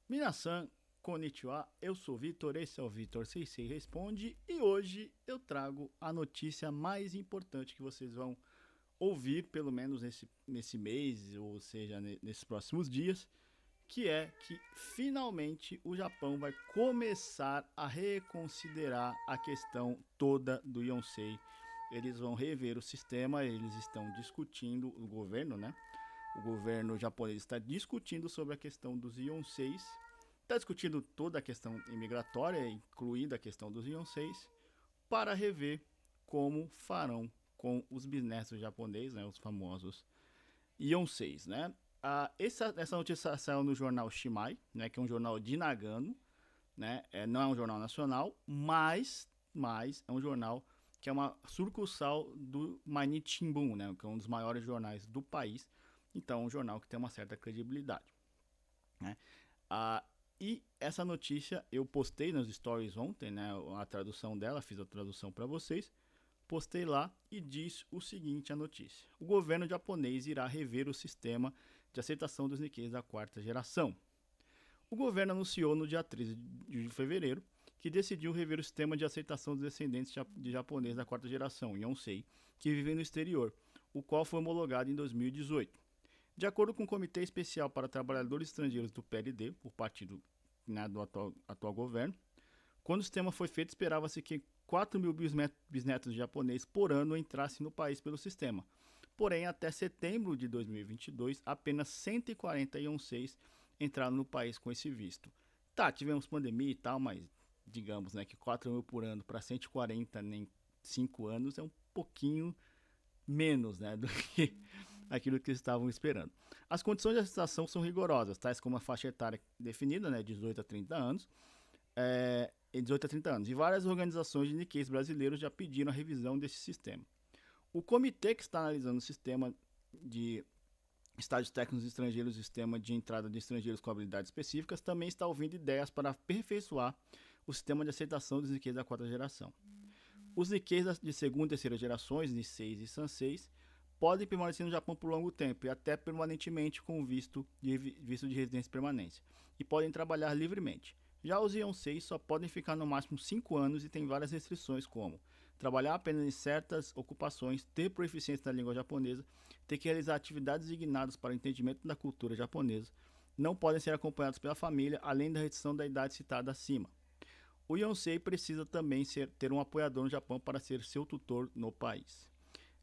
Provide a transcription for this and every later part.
Minasan, konnichiwa, eu sou o Vitor, esse é o Vitor Seisei Responde e hoje eu trago a notícia mais importante que vocês vão ouvir, pelo menos nesse mês, ou seja, nesses próximos dias, que é que finalmente o Japão vai começar a reconsiderar a questão toda do Yonsei. Eles vão rever o sistema, eles estão discutindo, o governo, né? O governo japonês está discutindo sobre a questão dos Yonseis, está discutindo toda a questão imigratória, incluindo a questão dos Yonseis, para rever como farão com os bisnetos japoneses, né, os famosos Yonseis, né? Essa notícia saiu no jornal Shimai, né, que é um jornal de Nagano, né? Não é um jornal nacional, mas é um jornal que é uma sucursal do Mainichi Shimbun, né, que é um dos maiores jornais do país. Então, é um jornal que tem uma certa credibilidade, né? Ah, e essa notícia eu postei nos stories ontem, né? A tradução dela, fiz a tradução para vocês. Postei lá e diz o seguinte a notícia: o governo japonês irá rever o sistema de aceitação dos Nikkeis da quarta geração. O governo anunciou no dia 13 de fevereiro que decidiu rever o sistema de aceitação dos descendentes de japoneses da quarta geração, Yonsei, que vivem no exterior, o qual foi homologado em 2018. De acordo com o Comitê Especial para Trabalhadores Estrangeiros do PLD, por parte do atual governo, quando o sistema foi feito, esperava-se que 4 mil bisnetos de japoneses por ano entrassem no país pelo sistema. Porém, até setembro de 2022, apenas 141 entraram no país com esse visto. Tá, tivemos pandemia e tal, mas digamos, né, que 4 mil por ano para 140 em 5 anos é um pouquinho menos, né, do que aquilo que eles estavam esperando. As condições de aceitação são rigorosas, tais como a faixa etária definida, né, 18 a 30 anos, 18 a 30 anos, e várias organizações de Nikkeis brasileiros já pediram a revisão desse sistema. O comitê que está analisando o sistema de estágios técnicos estrangeiros, sistema de entrada de estrangeiros com habilidades específicas, também está ouvindo ideias para aperfeiçoar o sistema de aceitação dos Nikkeis da quarta geração. Os Nikkeis de segunda e terceira gerações, Niseis e Sanseis, podem permanecer no Japão por longo tempo e até permanentemente com visto de residência e permanência, e podem trabalhar livremente. Já os Yonseis só podem ficar no máximo 5 anos e tem várias restrições, como trabalhar apenas em certas ocupações, ter proficiência na língua japonesa, ter que realizar atividades designadas para o entendimento da cultura japonesa, não podem ser acompanhados pela família, além da restrição da idade citada acima. O Yonsei precisa também ter um apoiador no Japão para ser seu tutor no país.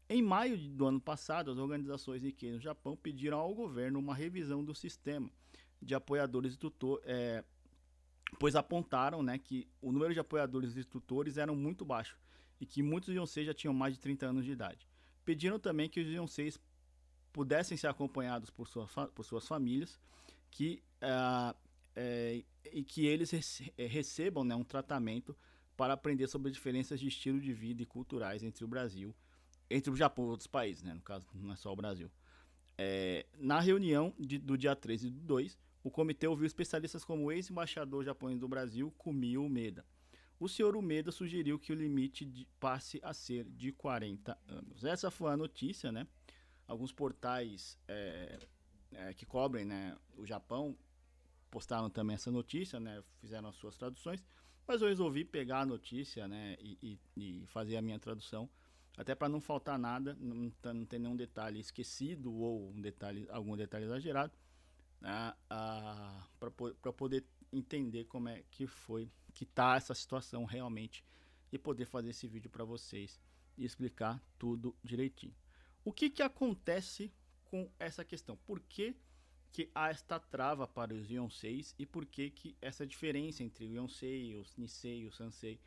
Em maio do ano passado, as organizações Nikkei no Japão pediram ao governo uma revisão do sistema de apoiadores e tutores, pois apontaram, né, que o número de apoiadores e tutores era muito baixo e que muitos Yonsei já tinham mais de 30 anos de idade. Pediram também que os Yonseis pudessem ser acompanhados por suas famílias, que, e que eles recebam, né, um tratamento para aprender sobre as diferenças de estilo de vida e culturais entre o Brasil, entre o Japão e outros países, né, no caso não é só o Brasil. Na reunião do dia 13 do 2, o comitê ouviu especialistas como o ex-embaixador japonês do Brasil, Kumio Umeda. O senhor Umeda sugeriu que o limite passe a ser de 40 anos. Essa foi a notícia, né? Alguns portais que cobrem, né, o Japão postaram também essa notícia, né? Fizeram as suas traduções, mas eu resolvi pegar a notícia, né, e fazer a minha tradução, até para não faltar nada, não ter nenhum detalhe esquecido ou algum detalhe exagerado, né, para poder entender como é que foi que tá essa situação realmente e poder fazer esse vídeo para vocês e explicar tudo direitinho. O que que acontece com essa questão? Por que há esta trava para os Yonseis e por que essa diferença entre o Yonsei, os Nisei e o Sansei,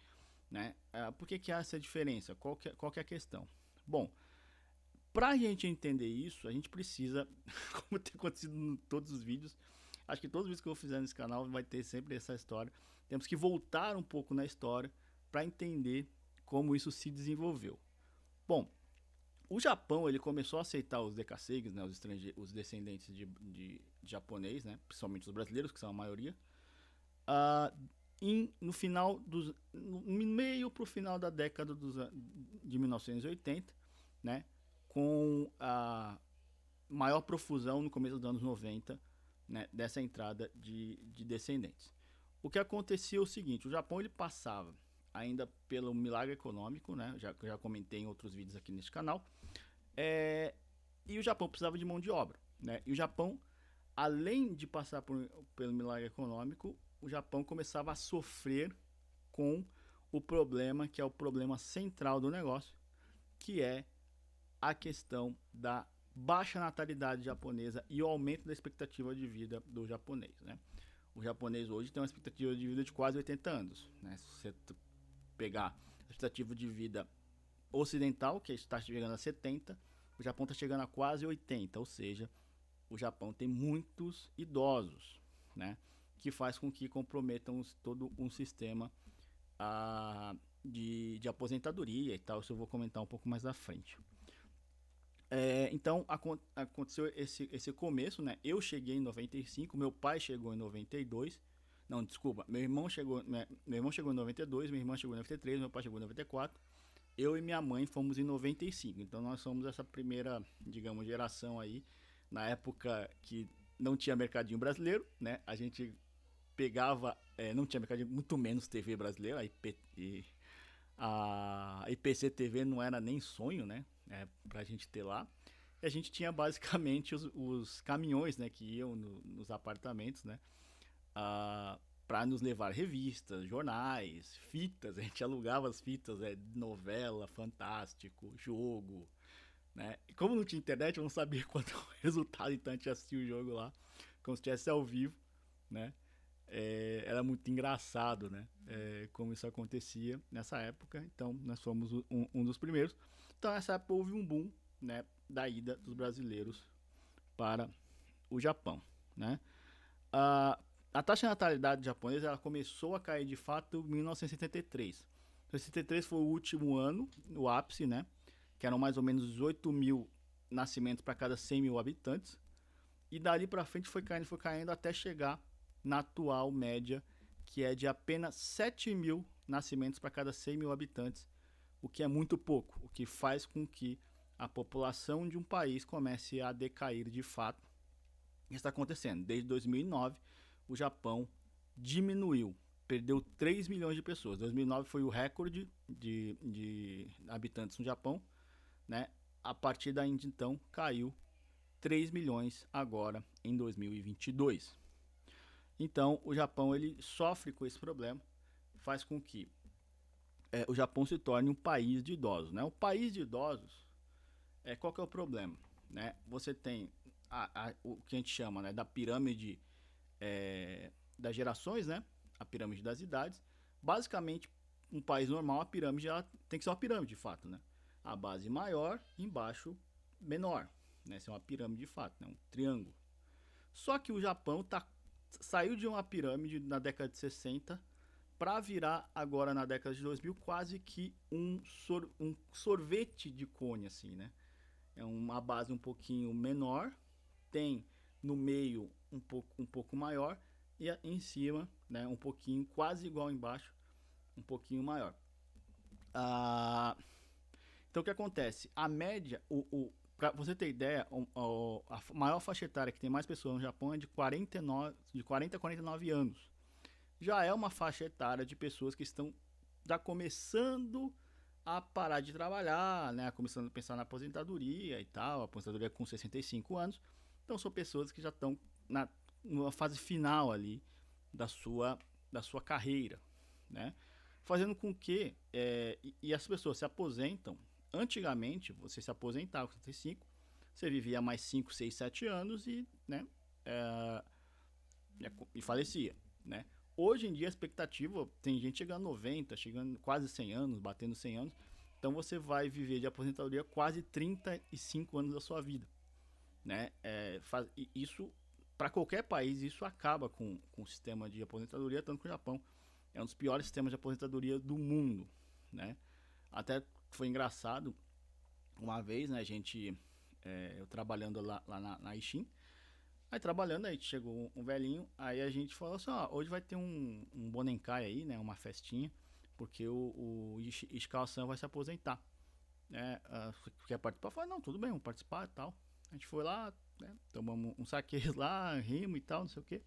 né? Por que há essa diferença? Qual que é a questão? Bom, para a gente entender isso, a gente precisa, como tem acontecido em todos os vídeos, acho que todos os vídeos que eu fizer nesse canal vai ter sempre essa história. Temos que voltar um pouco na história para entender como isso se desenvolveu. Bom, o Japão ele começou a aceitar os decassegues, né, os descendentes de japonês, né, principalmente os brasileiros, que são a maioria, uh, no final no meio para o final da década de 1980, né, com a maior profusão no começo dos anos 90, né, dessa entrada de descendentes. O que acontecia é o seguinte: o Japão ele passava ainda pelo milagre econômico, né, já comentei em outros vídeos aqui neste canal, e o Japão precisava de mão de obra. Né, e o Japão, além de passar pelo milagre econômico, o Japão começava a sofrer com o problema que é o problema central do negócio, que é a questão da baixa natalidade japonesa e o aumento da expectativa de vida do japonês. Né? O japonês hoje tem uma expectativa de vida de quase 80 anos. Né? Se você pegar a expectativa de vida ocidental, que está chegando a 70, o Japão está chegando a quase 80, ou seja, o Japão tem muitos idosos, né? Que faz com que comprometam todo um sistema de aposentadoria e tal. Isso eu vou comentar um pouco mais à frente. Então aconteceu esse começo, né? Eu cheguei em 95, meu pai chegou em 92. Não, desculpa, meu irmão chegou em 92, minha irmã chegou em 93, meu pai chegou em 94. Eu e minha mãe fomos em 95. Então nós somos essa primeira, digamos, geração aí, na época que não tinha mercadinho brasileiro, né? A gente pegava, não tinha mercadinho, muito menos TV brasileira, a IPC TV não era nem sonho, né? Pra gente ter lá. E a gente tinha basicamente os caminhões, né? Que iam nos apartamentos, né? Para nos levar revistas, jornais, fitas. A gente alugava as fitas, novela, Fantástico, jogo, né? E como não tinha internet, eu não sabia quanto era o resultado, então a gente assistia o jogo lá, como se estivesse ao vivo, né? Era muito engraçado, né? Como isso acontecia nessa época. Então nós fomos um dos primeiros. Então nessa época houve um boom, né, da ida dos brasileiros para o Japão, né? A taxa de natalidade japonesa ela começou a cair de fato em 1973. 1973 foi o último ano, o ápice, né? Que eram mais ou menos 18 mil nascimentos para cada 100 mil habitantes. E dali para frente foi caindo até chegar na atual média, que é de apenas 7 mil nascimentos para cada 100 mil habitantes, o que é muito pouco, o que faz com que a população de um país comece a decair de fato. Isso está acontecendo. Desde 2009, o Japão diminuiu, perdeu 3 milhões de pessoas. 2009 foi o recorde de habitantes no Japão, né? A partir daí, então, caiu 3 milhões agora em 2022. Então, o Japão ele sofre com esse problema, faz com que o Japão se torne um país de idosos. Né? O país de idosos, qual que é o problema? Né? Você tem o que a gente chama, né, da pirâmide das gerações, né? A pirâmide das idades. Basicamente, um país normal, a pirâmide ela tem que ser uma pirâmide de fato. Né? A base maior, embaixo menor. Né? Isso é uma pirâmide de fato, né? Um triângulo. Só que o Japão saiu de uma pirâmide na década de 60 para virar agora na década de 2000 quase que um sorvete de cone, assim, né? É uma base um pouquinho menor, tem no meio um pouco maior e em cima, né, um pouquinho quase igual embaixo, um pouquinho maior. Então o que acontece? A média, para você ter ideia, a maior faixa etária que tem mais pessoas no Japão é de 40 a 49 anos. Já é uma faixa etária de pessoas que estão já começando a parar de trabalhar, né? Começando a pensar na aposentadoria e tal, aposentadoria com 65 anos. Então são pessoas que já estão numa fase final ali da sua carreira, né? Fazendo com que e as pessoas se aposentam. Antigamente, você se aposentava com 65, você vivia mais 5, 6, 7 anos e, né, e falecia, né? Hoje em dia a expectativa, tem gente chegando a 90, chegando quase 100 anos, batendo 100 anos. Então você vai viver de aposentadoria quase 35 anos da sua vida, né? Isso, para qualquer país, isso acaba com o sistema de aposentadoria, tanto que o Japão é um dos piores sistemas de aposentadoria do mundo, né? Até foi engraçado, uma vez, né, eu trabalhando lá na Ishin, aí trabalhando, aí chegou um velhinho, aí a gente falou assim, hoje vai ter um Bonenkai aí, né, uma festinha, porque o Ishikawa-san vai se aposentar, né, quer participar? Eu falei, não, tudo bem, vamos participar e tal. A gente foi lá, né? Tomamos um saque lá, rimo e tal, não sei o quê.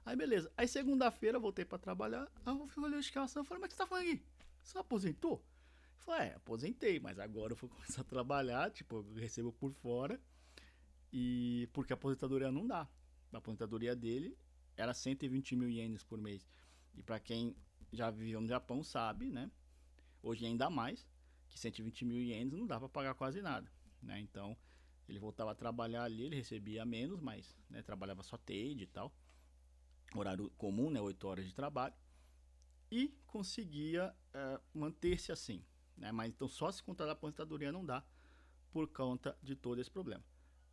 Aí beleza. Aí segunda-feira voltei pra trabalhar. Aí eu olhei a escalação e falei, mas o que você tá falando aqui? Você aposentou? Eu falei, aposentei, mas agora eu vou começar a trabalhar, tipo, eu recebo por fora. E porque a aposentadoria não dá. A aposentadoria dele era 120 mil ienes por mês. E pra quem já viveu no Japão sabe, né? Hoje ainda mais, que 120 mil ienes não dá pra pagar quase nada, né? Então ele voltava a trabalhar ali, ele recebia menos, mas né, trabalhava só TADE e tal, horário comum, né, 8 horas de trabalho, e conseguia manter-se assim, né? Mas então só se contar a aposentadoria não dá por conta de todo esse problema.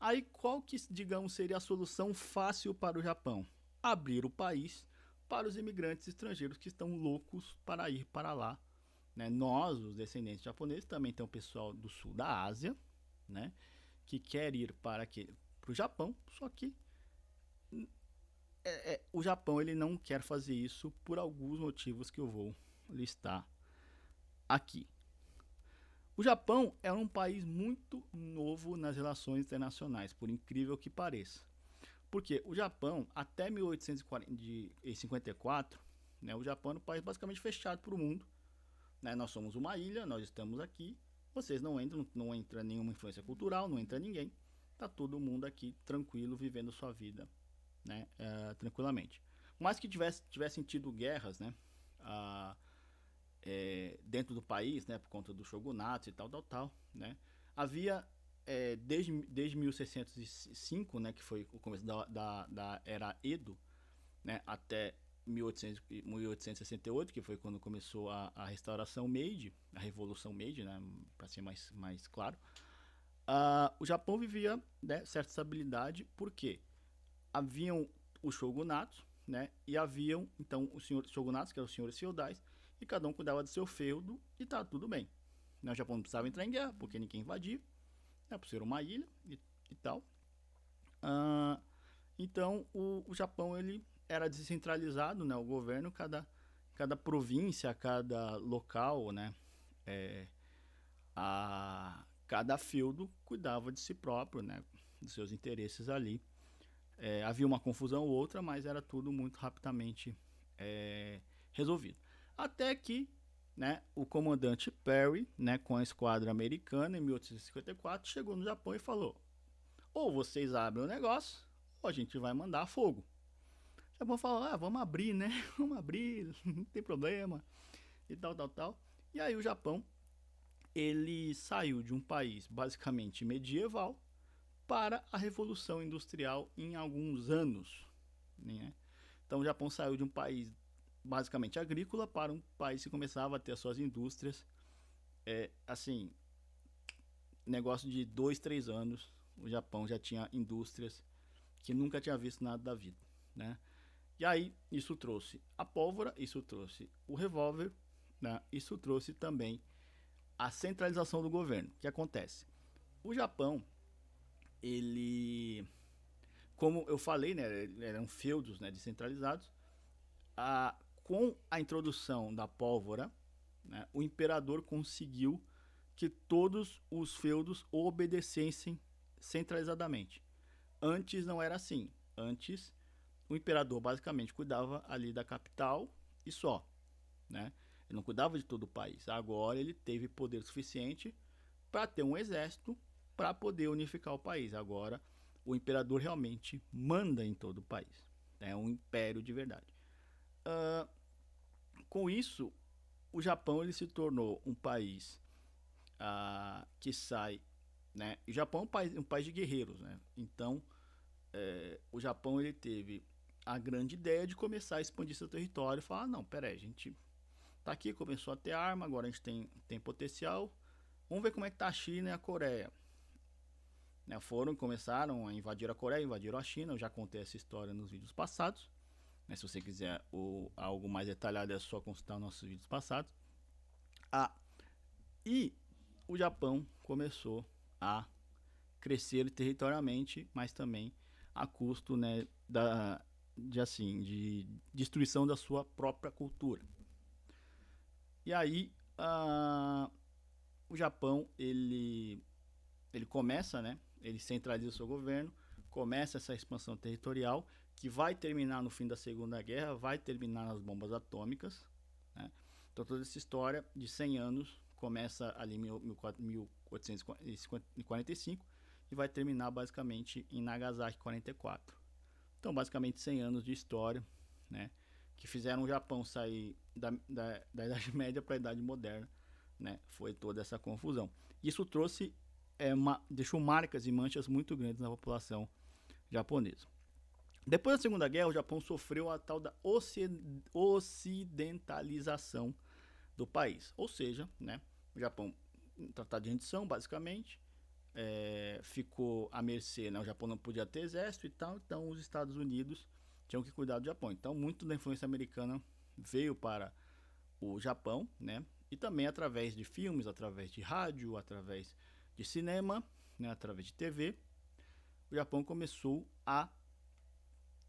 Aí qual que, digamos, seria a solução fácil para o Japão? Abrir o país para os imigrantes estrangeiros que estão loucos para ir para lá, né? Nós, os descendentes japoneses, também tem o pessoal do sul da Ásia, né? Que quer ir para o Japão, só que o Japão ele não quer fazer isso por alguns motivos que eu vou listar aqui. O Japão é um país muito novo nas relações internacionais, por incrível que pareça. Porque o Japão, até 1854, né, o Japão era um país basicamente fechado para o mundo. Né? Nós somos uma ilha, nós estamos aqui, vocês não entram, não entra nenhuma influência cultural, não entra ninguém. Tá todo mundo aqui tranquilo, vivendo sua vida, né, tranquilamente. Mas que tivessem tido guerras, né, ah, dentro do país, né, por conta do shogunato e tal, né, havia desde 1605, né, que foi o começo da era Edo, né, até 1868, que foi quando começou a restauração Meiji, a Revolução Meiji, né, para ser mais claro. O Japão vivia, né, certa estabilidade, porque haviam os shogunatos, né, e haviam então os shogunatos, que eram os senhores feudais, e cada um cuidava do seu feudo e tá tudo bem. Né, o Japão não precisava entrar em guerra, porque ninguém invadia, né, por ser uma ilha e tal. Uh, então o Japão ele era descentralizado, né, o governo, cada província, cada local, né, cada feudo cuidava de si próprio, né, dos seus interesses ali. Havia uma confusão ou outra, mas era tudo muito rapidamente resolvido. Até que, né, o comandante Perry, né, com a esquadra americana, em 1854, chegou no Japão e falou: ou vocês abrem o negócio, ou a gente vai mandar fogo. O Japão falou: vamos abrir, né? Vamos abrir, não tem problema. E tal. E aí o Japão, ele saiu de um país basicamente medieval para a Revolução Industrial em alguns anos. Né? Então o Japão saiu de um país basicamente agrícola para um país que começava a ter as suas indústrias. Assim, negócio de 2, 3 anos, o Japão já tinha indústrias que nunca tinha visto nada da vida. Né? E aí isso trouxe a pólvora, isso trouxe o revólver, né? Isso trouxe também a centralização do governo. O que acontece? O Japão, ele, como eu falei, né, eram feudos, né, descentralizados. Com a introdução da pólvora, né, o imperador conseguiu que todos os feudos obedecessem centralizadamente. Antes não era assim. Antes o imperador basicamente cuidava ali da capital e só, né? Ele não cuidava de todo o país. Agora ele teve poder suficiente para ter um exército para poder unificar o país. Agora o imperador realmente manda em todo o país. É um império de verdade. Com isso, o Japão ele se tornou um país que sai, né? O Japão é um país de guerreiros, né? Então, o Japão ele teve a grande ideia de começar a expandir seu território e falar: não, peraí, a gente tá aqui, começou a ter arma, agora a gente tem potencial, vamos ver como é que tá a China e a Coreia. Né, começaram a invadir a Coreia, invadiram a China, eu já contei essa história nos vídeos passados. Né, se você quiser algo mais detalhado é só consultar nossos vídeos passados. E o Japão começou a crescer territorialmente, mas também a custo, né, de destruição da sua própria cultura. E aí o Japão ele começa, né, ele centraliza o seu governo, começa essa expansão territorial que vai terminar no fim da Segunda Guerra, vai terminar nas bombas atômicas, né? Então toda essa história de 100 anos começa ali em 1845 e vai terminar basicamente em Nagasaki 44. Então basicamente 100 anos de história, né? Que fizeram o Japão sair da Idade Média para a Idade Moderna, né? Foi toda essa confusão. Isso trouxe, deixou marcas e manchas muito grandes na população japonesa. Depois da Segunda Guerra, o Japão sofreu a tal da ocidentalização do país. Ou seja, né, o Japão, tratado de rendição, basicamente, ficou à mercê, né? O Japão não podia ter exército e tal, então os Estados Unidos tinham que cuidar do Japão. Então, muito da influência americana veio para o Japão, né? E também através de filmes, através de rádio, através de cinema, né? Através de TV, o Japão começou a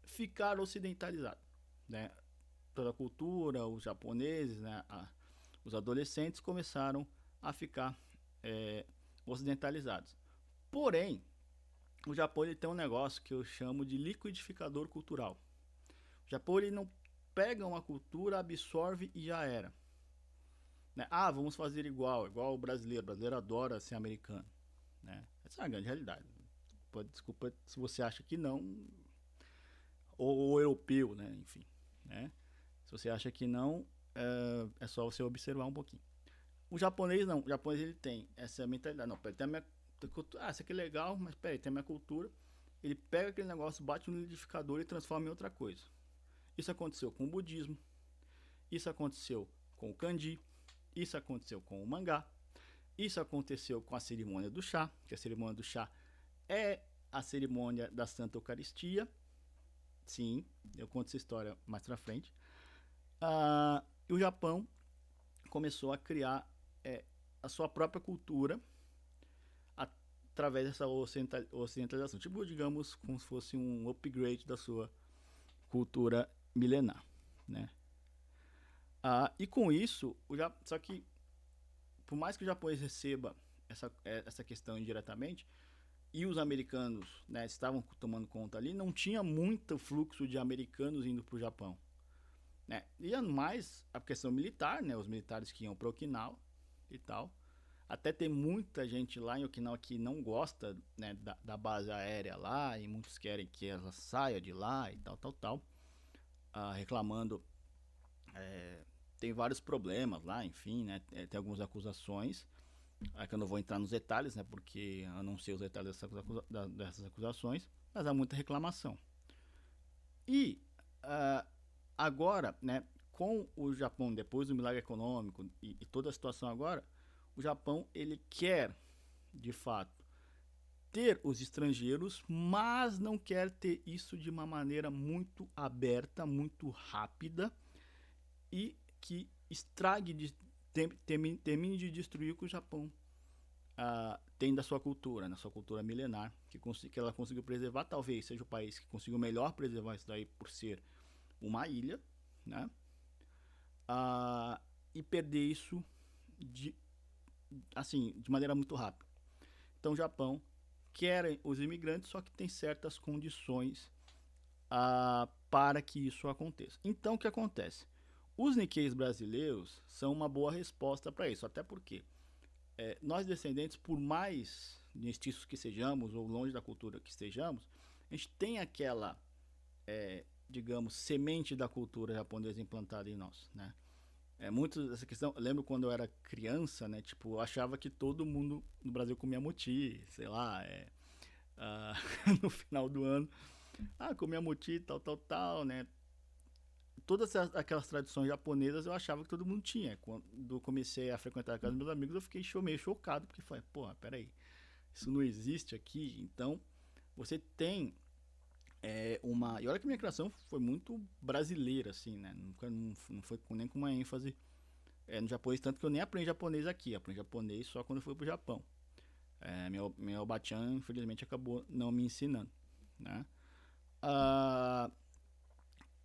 ficar ocidentalizado, né? Toda a cultura, os japoneses, né? Os adolescentes começaram a ficar ocidentalizados. Porém, o Japão ele tem um negócio que eu chamo de liquidificador cultural. O Japão ele não pega uma cultura, absorve e já era. Né? Ah, vamos fazer igual o brasileiro. O brasileiro adora ser americano. Né? Essa é a grande realidade. Desculpa se você acha que não, ou europeu, né? Enfim. Né? Se você acha que não, é só você observar um pouquinho. O japonês não. O japonês ele tem essa mentalidade. Não, peraí, tem a minha cultura. Ah, isso aqui é legal, mas peraí, tem a minha cultura. Ele pega aquele negócio, bate no liquidificador e transforma em outra coisa. Isso aconteceu com o budismo. Isso aconteceu com o kanji. Isso aconteceu com o mangá. Isso aconteceu com a cerimônia do chá, que a cerimônia do chá é a cerimônia da Santa Eucaristia. Sim, eu conto essa história mais pra frente. E o Japão começou a criar a sua própria cultura através dessa ocidentalização. Tipo, digamos, como se fosse um upgrade da sua cultura milenar, né? E com isso, só que por mais que o japonês receba essa questão indiretamente, e os americanos, né, estavam tomando conta ali, não tinha muito fluxo de americanos indo para o Japão. Né? E mais a questão militar, né, os militares que iam para Okinawa e tal. Até tem muita gente lá em Okinawa que não gosta, né, da base aérea lá, e muitos querem que ela saia de lá e tal. Reclamando. Tem vários problemas lá, enfim, né? Tem algumas acusações. Que eu não vou entrar nos detalhes, né? Porque eu não sei os detalhes dessas acusações, mas há muita reclamação. E agora, né? Com o Japão, depois do milagre econômico e toda a situação agora, o Japão ele quer, de fato, ter os estrangeiros, mas não quer ter isso de uma maneira muito aberta, muito rápida e que estrague, termine de destruir o que o Japão tem da sua cultura, na sua cultura milenar, que ela conseguiu preservar. Talvez seja o país que conseguiu melhor preservar isso daí por ser uma ilha, né? E perder isso de maneira muito rápida. Então o Japão quer os imigrantes, só que tem certas condições para que isso aconteça. Então o que acontece? Os Nikkeis brasileiros são uma boa resposta para isso, até porque nós descendentes, por mais mestiços que sejamos ou longe da cultura que estejamos, a gente tem aquela, digamos, semente da cultura japonesa implantada em nós, né? Muito dessa questão, eu lembro quando eu era criança, né? Tipo, eu achava que todo mundo no Brasil comia moti, sei lá, no final do ano, comia moti, tal, né? Todas aquelas tradições japonesas eu achava que todo mundo tinha. Quando eu comecei a frequentar a casa dos meus amigos, eu fiquei meio chocado, porque falei, porra, peraí, isso não existe aqui. Então, você tem uma... E olha que minha criação foi muito brasileira, assim, né? Não foi nem com uma ênfase no japonês, tanto que eu nem aprendi japonês aqui. Aprendi japonês só quando eu fui pro Japão. Meu bachan, infelizmente, acabou não me ensinando, né?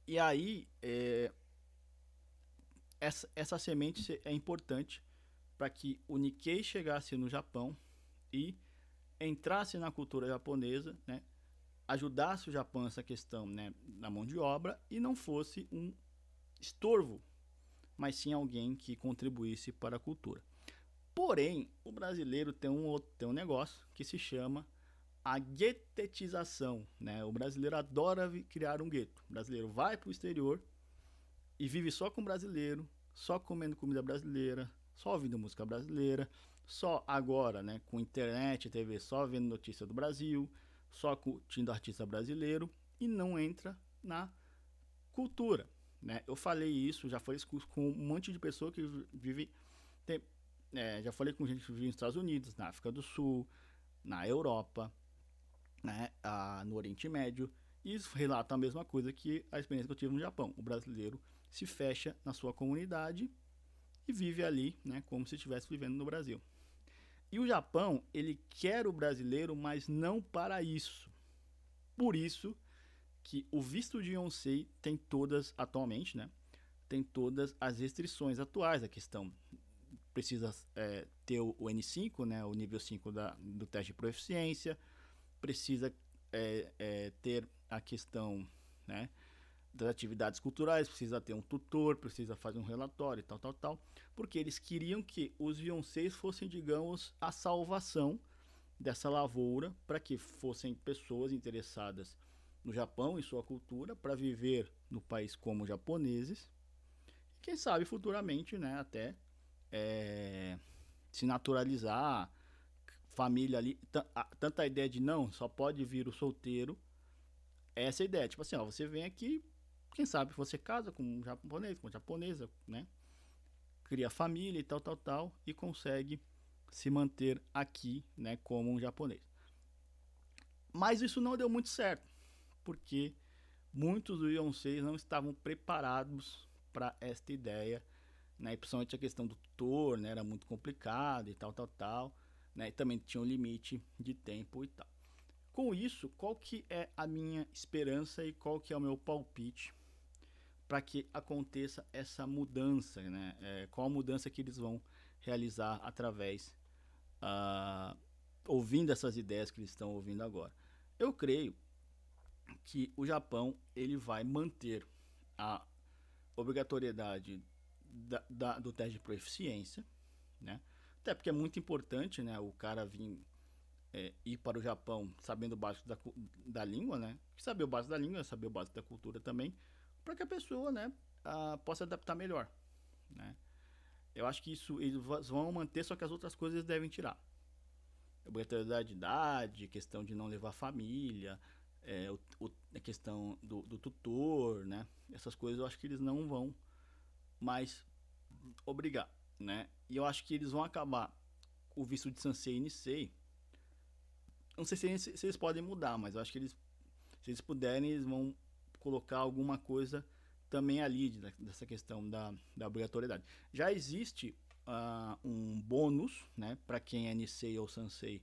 E aí, essa semente é importante para que o Nikkei chegasse no Japão e entrasse na cultura japonesa, né? ajudasse o Japão nessa questão, né, da mão de obra e não fosse um estorvo, mas sim alguém que contribuísse para a cultura. Porém, o brasileiro tem um negócio que se chama a guetetização, né? O brasileiro adora criar um gueto. O brasileiro vai para o exterior e vive só com brasileiro, só comendo comida brasileira, só ouvindo música brasileira, só agora, né, com internet e TV, só vendo notícia do Brasil, só curtindo artista brasileiro e não entra na cultura, né? Eu falei isso, já falei isso com um monte de pessoa que vive, tem, já falei com gente que vive nos Estados Unidos, na África do Sul, na Europa, né, no Oriente Médio, e isso relata a mesma coisa que a experiência que eu tive no Japão. O brasileiro se fecha na sua comunidade e vive ali, né, como se estivesse vivendo no Brasil. E o Japão, ele quer o brasileiro, mas não para isso. Por isso que o visto de Yonsei tem todas, atualmente, né, tem todas as restrições atuais. A questão precisa ter o N5, né, o nível 5 do teste de proficiência, precisa ter a questão, né, das atividades culturais, precisa ter um tutor, precisa fazer um relatório e tal, tal, tal, porque eles queriam que os Yonseis fossem, digamos, a salvação dessa lavoura para que fossem pessoas interessadas no Japão e sua cultura para viver no país como japoneses e quem sabe futuramente, né, até se naturalizar, família ali, tanta ideia de não, só pode vir o solteiro, essa é a ideia, tipo assim, ó, você vem aqui, quem sabe você casa com um japonês, com uma japonesa, né, cria família e tal, tal, tal, e consegue se manter aqui, né, como um japonês. Mas isso não deu muito certo, porque muitos dos Yonseis não estavam preparados para esta ideia, né, e principalmente a questão do tutor, né, era muito complicado e tal, tal, tal, né, e também tinha um limite de tempo e tal. Com isso, qual que é a minha esperança e qual que é o meu palpite para que aconteça essa mudança, né? Qual a mudança que eles vão realizar através, ah, ouvindo essas ideias que eles estão ouvindo agora? Eu creio que o Japão ele vai manter a obrigatoriedade do teste de proficiência, né? Até porque é muito importante, né? O cara vir ir para o Japão sabendo o básico da língua, né? Saber o básico da língua, saber o básico da cultura também, para que a pessoa, né, possa adaptar melhor, né? Eu acho que isso eles vão manter, só que as outras coisas devem tirar. Obrigatoriedade de idade, questão de não levar família, a questão do tutor, né? Essas coisas eu acho que eles não vão mais obrigar, né? E eu acho que eles vão acabar o visto de Sansei e Nisei. Não sei se eles podem mudar, mas eu acho que se eles puderem, eles vão colocar alguma coisa também ali dessa questão da obrigatoriedade. Já existe um bônus, né, para quem é Nisei ou Sansei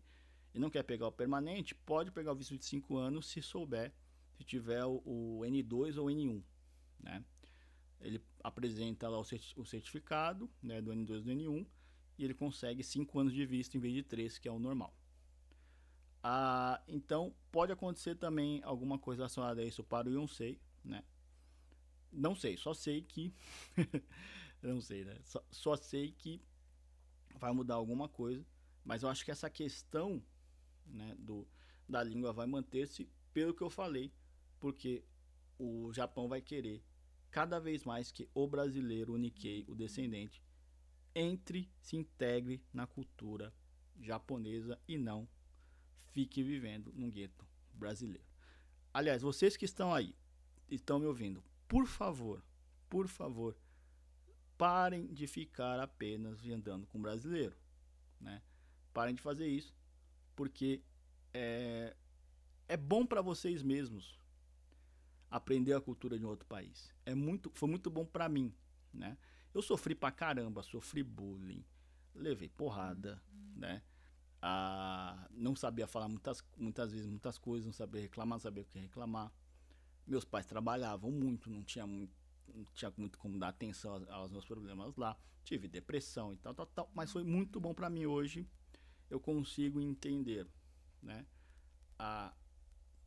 e não quer pegar o permanente, pode pegar o visto de 5 anos se souber, se tiver o N2 ou N1, né? Ele apresenta lá o certificado, né, do N2 e do N1 e ele consegue 5 anos de visto em vez de 3, que é o normal. Então pode acontecer também alguma coisa relacionada a isso para o Yonsei, né? Não sei, só sei que não sei, né? Só sei que vai mudar alguma coisa, mas eu acho que essa questão, né, da língua vai manter-se pelo que eu falei, porque o Japão vai querer cada vez mais que o brasileiro, o Nikkei, o descendente, se integre na cultura japonesa e não fique vivendo num gueto brasileiro. Aliás, vocês que estão aí, estão me ouvindo, por favor, parem de ficar apenas andando com brasileiro, né? Parem de fazer isso, porque é, é bom para vocês mesmos aprender a cultura de um outro país. Foi muito bom para mim, né? Eu sofri pra caramba, sofri bullying, levei porrada, né? Não sabia falar muitas vezes muitas coisas, não sabia reclamar, não sabia o que reclamar. Meus pais trabalhavam muito, não tinha muito como dar atenção aos meus problemas lá. Tive depressão e tal, tal, tal. Mas foi muito bom para mim hoje. Eu consigo entender, né? A,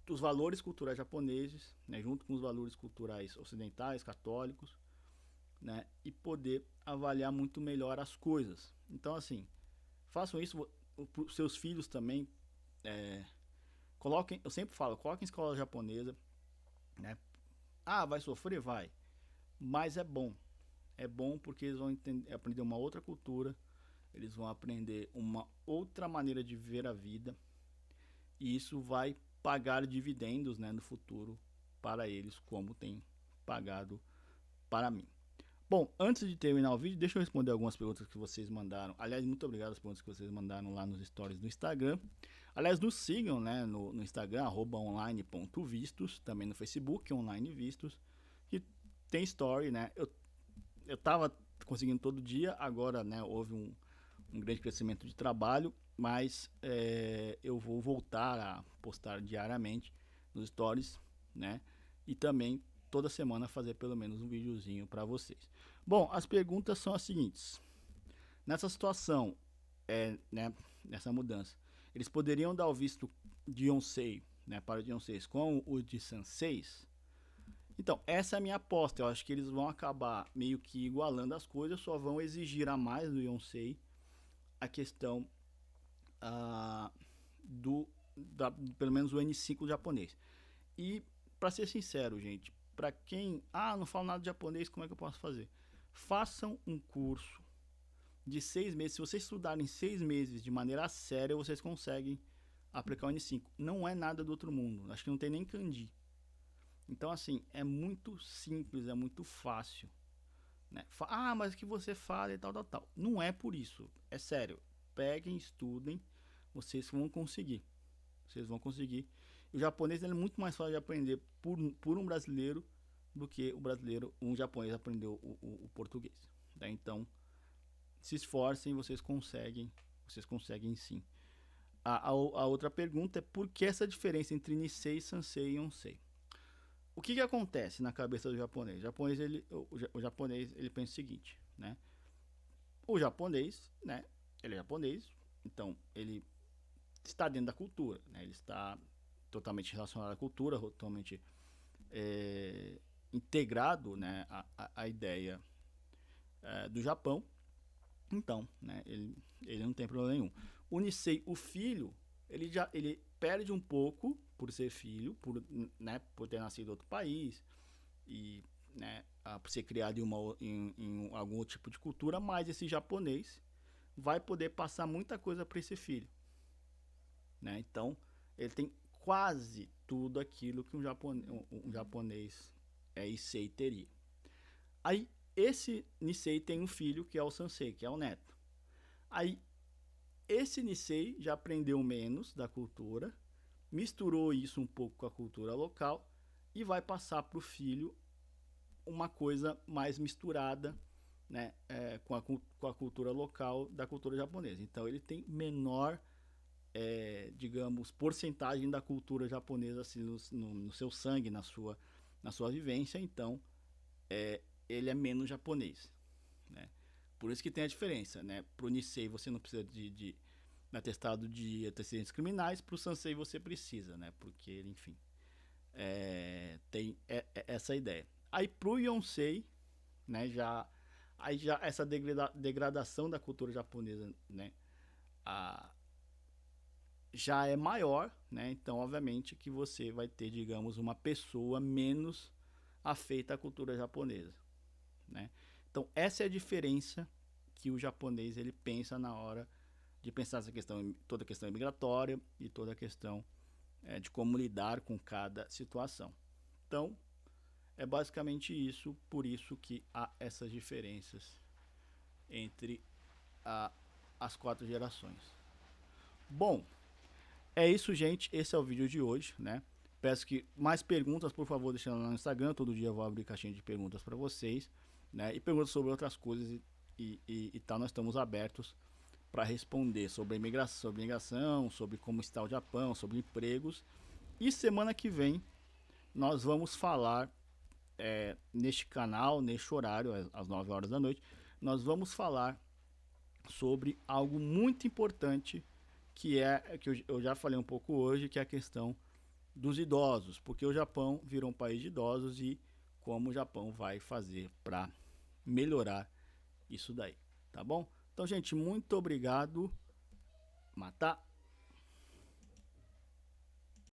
os valores culturais japoneses, né, junto com os valores culturais ocidentais, católicos, né, e poder avaliar muito melhor as coisas. Então, assim, façam isso, os seus filhos também, é, coloquem, eu sempre falo, coloquem em escola japonesa, né? Ah, vai sofrer? Vai. Mas é bom. É bom porque eles vão aprender uma outra cultura, eles vão aprender uma outra maneira de ver a vida, e isso vai pagar dividendos, né, no futuro para eles, como tem pagado para mim. Bom, antes de terminar o vídeo, deixa eu responder algumas perguntas que vocês mandaram. Aliás, muito obrigado pelas perguntas que vocês mandaram lá nos stories do Instagram. Aliás, nos sigam, né, no Instagram, @online.vistos, também no Facebook, onlinevistos, que tem story, né? Eu tava conseguindo todo dia, agora, né, houve um grande crescimento de trabalho, mas eu vou voltar a postar diariamente nos stories, né? E também toda semana fazer pelo menos um videozinho para vocês. Bom, as perguntas são as seguintes. Nessa situação, né, nessa mudança, eles poderiam dar o visto de Yonsei, né, para o de Yonsei com o de Sanseis? Então, essa é a minha aposta. Eu acho que eles vão acabar meio que igualando as coisas, só vão exigir a mais do Yonsei a questão ah, do pelo menos o N5 japonês. E para ser sincero, gente, para quem não fala nada de japonês, como é que eu posso fazer? Façam um curso de 6 meses. Se vocês estudarem 6 meses de maneira séria, vocês conseguem aplicar o N5. Não é nada do outro mundo. Acho que não tem nem kanji. Então, assim, é muito simples, é muito fácil. Né? Mas que você fala e tal, tal, tal. Não é por isso. É sério. Peguem, estudem. Vocês vão conseguir. Vocês vão conseguir. E o japonês é muito mais fácil de aprender por um brasileiro do que um japonês aprendeu o português. Né? Então, se esforcem, vocês conseguem. Vocês conseguem sim. A outra pergunta é por que essa diferença entre Nisei, Sansei e Onsei? O que acontece na cabeça do japonês? O japonês ele pensa o seguinte, né? O japonês, né? Ele é japonês, então ele está dentro da cultura, né? Ele está totalmente relacionado à cultura, totalmente integrado, né? A ideia do Japão. Então, né? Ele não tem problema nenhum. O Nisei, o filho, ele perde um pouco por ser filho, por ter nascido em outro país e, né, por ser criado em algum tipo de cultura, mas esse japonês vai poder passar muita coisa para esse filho, né? Então, ele tem quase tudo aquilo que um japonês Issei teria. Aí, esse Nisei tem um filho que é o Sansei, que é o neto. Aí, esse Nisei já aprendeu menos da cultura, misturou isso um pouco com a cultura local e vai passar para o filho uma coisa mais misturada, né, com a cultura local da cultura japonesa. Então ele tem menor, digamos, porcentagem da cultura japonesa assim, no seu sangue, na sua vivência. Então ele é menos japonês. Né? Por isso que tem a diferença. Né? Para o Nisei você não precisa de atestado de antecedentes criminais, para o Sansei você precisa, né? Porque, enfim, tem essa ideia. Aí pro Yonsei, né, aí já essa degradação da cultura japonesa, né, já é maior, né? Então, obviamente que você vai ter, digamos, uma pessoa menos afeita à cultura japonesa, né? Então, essa é a diferença que o japonês ele pensa na hora de pensar essa questão, toda a questão migratória e toda a questão de como lidar com cada situação. Então, é basicamente isso, por isso que há essas diferenças entre as 4 gerações. Bom, é isso, gente. Esse é o vídeo de hoje, né? Peço que mais perguntas, por favor, deixando lá no Instagram. Todo dia eu vou abrir caixinha de perguntas para vocês, né? E perguntas sobre outras coisas e tal. Nós estamos abertos para responder sobre imigração, sobre como está o Japão, sobre empregos. E semana que vem nós vamos falar neste canal, neste horário, às 9 horas da noite, nós vamos falar sobre algo muito importante que eu já falei um pouco hoje, que é a questão dos idosos, porque o Japão virou um país de idosos e como o Japão vai fazer para melhorar isso daí, tá bom? Então, gente, muito obrigado. Matar.